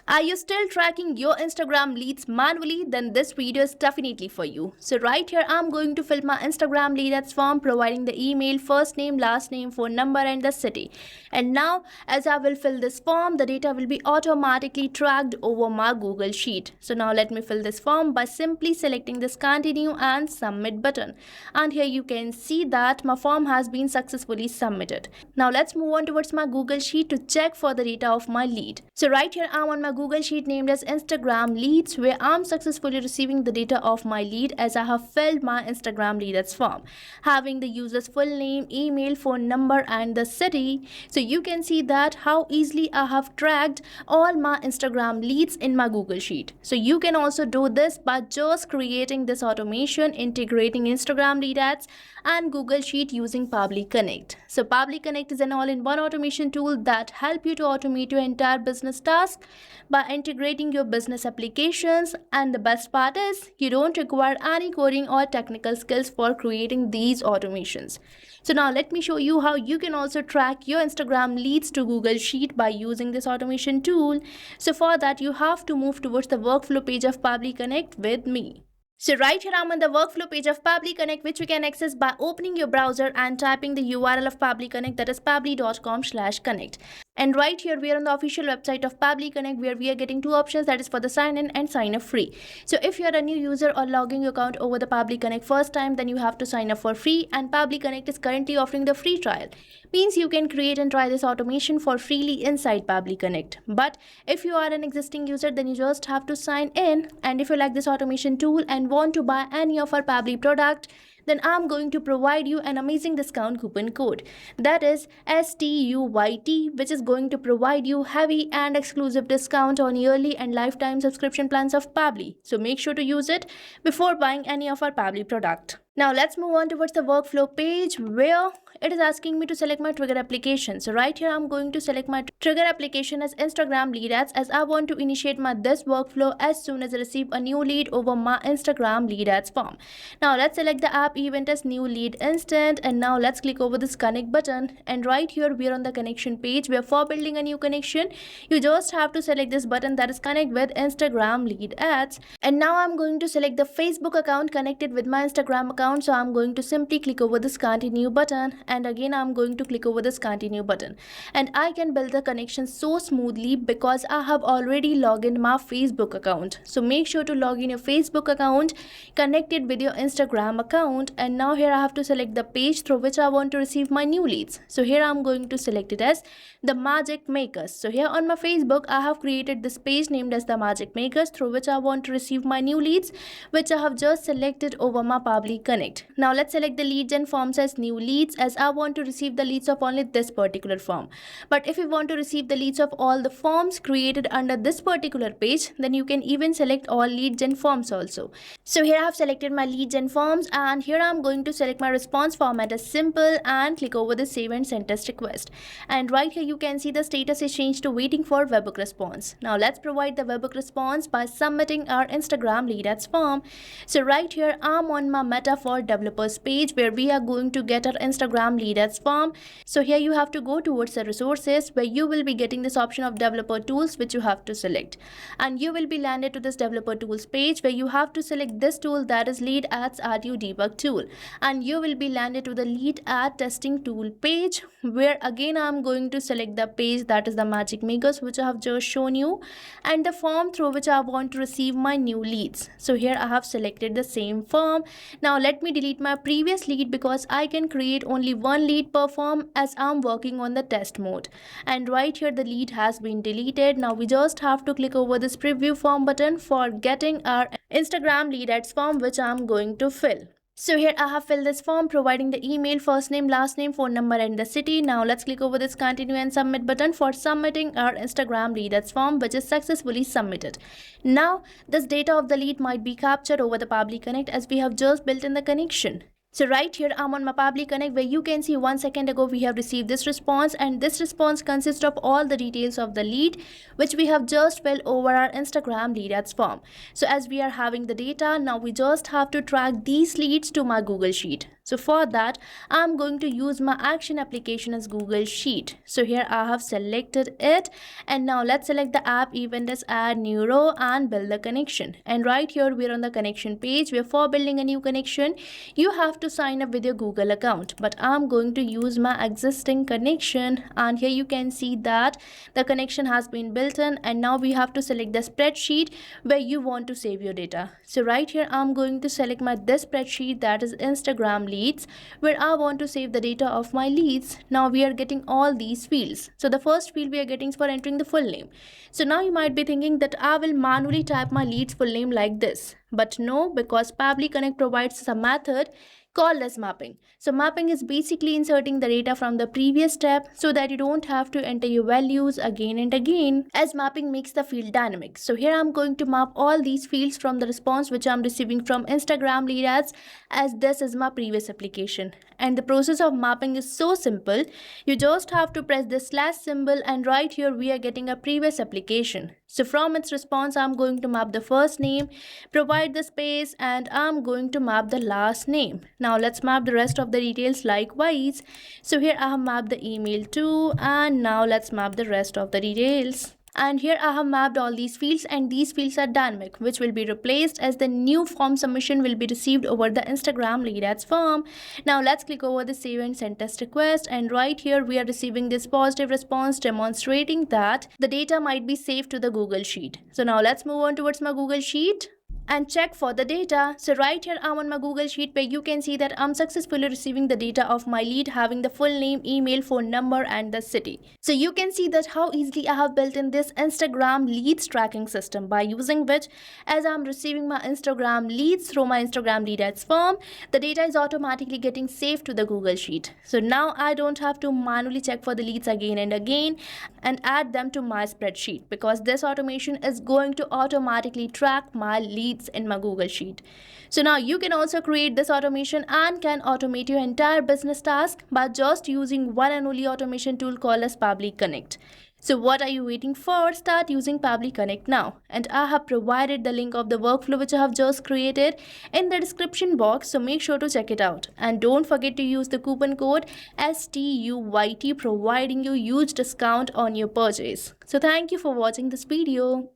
Are you still tracking your Instagram leads manually? Then this video is definitely for you. So right here, I'm going to fill my Instagram lead ads form, providing the email, first name, last name, phone number, and the city. And now, as I will fill this form, the data will be automatically tracked over my Google Sheet. So now let me fill this form by simply selecting this continue and submit button. And here you can see that my form has been successfully submitted. Now let's move on towards my Google Sheet to check for the data of my lead. So right here, I'm on my Google Sheet named as Instagram leads, where I'm successfully receiving the data of my lead as I have filled my Instagram lead ads form, having the user's full name, email, phone number, and the city. So you can see that how easily I have tracked all my Instagram leads in my Google Sheet. So you can also do this by just creating this automation, integrating Instagram lead ads and Google Sheet using Pabbly Connect. So Pabbly Connect is an all-in-one automation tool that help you to automate your entire business task by integrating your business applications, and the best part is you don't require any coding or technical skills for creating these automations. So now let me show you how you can also track your Instagram leads to Google Sheet by using this automation tool. So for that, you have to move towards the workflow page of Pabbly Connect with me. So right here, I'm on the workflow page of Pabbly Connect, which you can access by opening your browser and typing the URL of Pabbly Connect, that is pabbly.com/connect. And right here, we are on the official website of Pabbly Connect, where we are getting two options, that is for the sign in and sign up free. So if you are a new user or logging your account over the Pabbly Connect first time, then you have to sign up for free, and Pabbly Connect is currently offering the free trial. Means you can create and try this automation for freely inside Pabbly Connect. But if you are an existing user, then you just have to sign in. And if you like this automation tool and want to buy any of our Pabbly product, then I'm going to provide you an amazing discount coupon code, that is STUYT, which is going to provide you heavy and exclusive discount on yearly and lifetime subscription plans of Pabbly. So make sure to use it before buying any of our Pabbly product. Now let's move on towards the workflow page, where it is asking me to select my trigger application. So right here, I'm going to select my trigger application as Instagram lead ads, as I want to initiate my this workflow as soon as I receive a new lead over my Instagram lead ads form. Now let's select the app event as new lead instant, and now let's click over this connect button. And right here, we are on the connection page, where for building a new connection, you just have to select this button, that is connect with Instagram lead ads. And now I'm going to select the Facebook account connected with my Instagram account. So I'm going to simply click over this continue button, and again I'm going to click over this continue button, and I can build the connection so smoothly because I have already logged in my Facebook account. So make sure to log in your Facebook account connected with your Instagram account. And now here I have to select the page through which I want to receive my new leads. So here I'm going to select it as the Magic Makers. So here on my Facebook, I have created this page named as the Magic Makers, through which I want to receive my new leads, which I have just selected over my Pabbly Connect. Now let's select the leads and forms as new leads, as I want to receive the leads of only this particular form. But if you want to receive the leads of all the forms created under this particular page, then you can even select all leads and forms also. So here I have selected my leads and forms, and here I'm going to select my response format as simple and click over the save and send test request. And right here you can see the status is changed to waiting for webhook response. Now let's provide the webhook response by submitting our Instagram lead ads form. So right here, I'm on my Meta for developers page, where we are going to get our Instagram lead ads form. So here you have to go towards the resources, where you will be getting this option of developer tools, which you have to select, and you will be landed to this developer tools page, where you have to select this tool, that is lead ads RU debug tool, and you will be landed to the lead ad testing tool page, where again I'm going to select the page, that is the Magic Makers, which I have just shown you, and the form through which I want to receive my new leads. So here I have selected the same form. Now let me delete my previous lead, because I can create only one lead per form as I'm working on the test mode. And right here the lead has been deleted. Now we just have to click over this preview form button for getting our Instagram lead ads form, which I'm going to fill. So here I have filled this form, providing the email, first name, last name, phone number, and the city. Now let's click over this continue and submit button for submitting our Instagram lead ads form, which is successfully submitted. Now this data of the lead might be captured over the Pabbly Connect, as we have just built in the connection. So right here, I'm on my Pabbly Connect, where you can see 1 second ago we have received this response, and this response consists of all the details of the lead, which we have just filled over our Instagram lead ads form. So as we are having the data, now we just have to track these leads to my Google Sheet. So for that, I'm going to use my action application as Google Sheet. So here I have selected it, and now let's select the app event as add new row and build the connection. And right here we're on the connection page. Before building a new connection, you have to sign up with your Google account, but I'm going to use my existing connection, and here you can see that the connection has been built in. And now we have to select the spreadsheet where you want to save your data. So right here I'm going to select my this spreadsheet, that is Instagram leads, where I want to save the data of my leads. Now we are getting all these fields. So the first field we are getting for entering the full name. So now you might be thinking that I will manually type my leads full name like this, but no, because Pabbly Connect provides a method called as mapping. So mapping is basically inserting the data from the previous step so that you don't have to enter your values again and again, as mapping makes the field dynamic. So here I'm going to map all these fields from the response which I'm receiving from Instagram lead ads, as this is my previous application. And the process of mapping is so simple. You just have to press the slash symbol, and right here we are getting a previous application. So from its response, I'm going to map the first name, provide the space, and I'm going to map the last name. Now let's map the rest of the details likewise. So here I have mapped the email too, and now let's map the rest of the details. And here I have mapped all these fields, and these fields are dynamic, which will be replaced as the new form submission will be received over the Instagram lead ads form. Now let's click over the save and send test request, and right here we are receiving this positive response demonstrating that the data might be saved to the Google Sheet. So now let's move on towards my Google Sheet and check for the data. So right here I'm on my Google Sheet, where you can see that I'm successfully receiving the data of my lead having the full name, email, phone number, and the city. So you can see that how easily I have built in this Instagram leads tracking system, by using which, as I'm receiving my Instagram leads through my Instagram lead ads form, the data is automatically getting saved to the Google Sheet. So now I don't have to manually check for the leads again and again and add them to my spreadsheet, because this automation is going to automatically track my leads in my Google Sheet. So now you can also create this automation and can automate your entire business task by just using one and only automation tool called as Pabbly Connect. So what are you waiting for? Start using Pabbly Connect now. And I have provided the link of the workflow which I have just created in the description box, so make sure to check it out. And don't forget to use the coupon code STUYT, providing you huge discount on your purchase. So thank you for watching this video.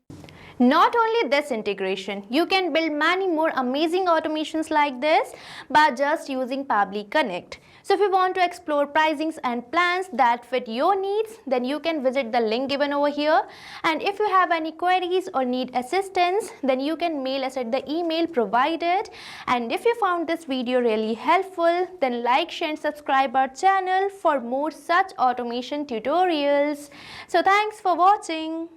Not only this integration, you can build many more amazing automations like this by just using Pabbly Connect. So if you want to explore pricings and plans that fit your needs, then you can visit the link given over here. And if you have any queries or need assistance, then you can mail us at the email provided. And if you found this video really helpful, then like, share and subscribe our channel for more such automation tutorials. So thanks for watching.